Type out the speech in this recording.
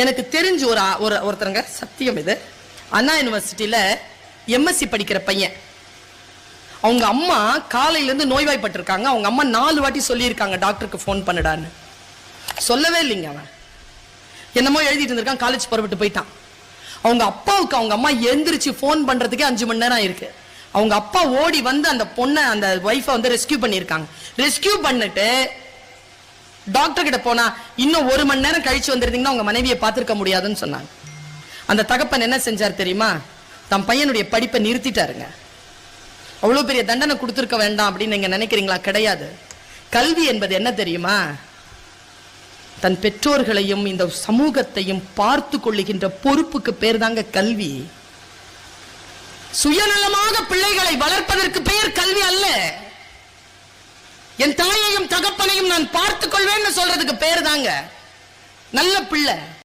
எனக்கு தெரிஞ்சு ஒருத்தருங்க, சத்தியம் இது, அண்ணா யூனிவர்சிட்டியில எம்எஸ்சி படிக்கிற பையன். அவங்க அம்மா காலையில இருந்து நோய்வாய்ப்பட்டிருக்காங்க. அவங்க அம்மா 4 வாட்டி சொல்லியிருக்காங்க டாக்டருக்கு போன் பண்ணுடான்னு. சொல்லவே இல்லைங்க. அவன் என்னமோ எழுதிட்டு இருந்திருக்கான், காலேஜ் புறப்பட்டு போயிட்டான். அவங்க அப்பாவுக்கு அவங்க அம்மா எந்திரிச்சு போன் பண்றதுக்கே 5 மணி நேரம் இருக்கு. அவங்க அப்பா ஓடி வந்து அந்த பொண்ணை, அந்த வைஃபை வந்து ரெஸ்கியூ பண்ணியிருக்காங்க. ரெஸ்கியூ பண்ணிட்டு டாக்டர் கிட்ட போனா, இன்னும் 1 மணி நேரம் கழிச்சு வந்திருந்தீங்கன்னா உங்க மனைவியை பார்த்திருக்க முடியாதுன்னு சொன்னாங்க. அந்த தகப்பன் என்ன செஞ்சார் தெரியுமா? தன் பையனுடைய படிப்பை நிறுத்திட்டாருங்க. அவ்வளவு பெரிய தண்டனை கொடுத்திருக்க வேண்டாம் அப்படின்னு நீங்க நினைக்கிறீங்களா? கிடையாது. கல்வி என்பது என்ன தெரியுமா? தன் பெற்றோர்களையும் இந்த சமூகத்தையும் பார்த்து கொள்ளுகின்ற பொறுப்புக்கு பேர் தாங்க கல்வி. சுயநலமாக பிள்ளைகளை வளர்ப்பதற்கு பெயர் கல்வி அல்ல. என் தாயையும் தகப்பனையும் நான் பார்த்துக் கொள்வேன்னு சொல்றதுக்கு பேர் தாங்க நல்ல பிள்ளை.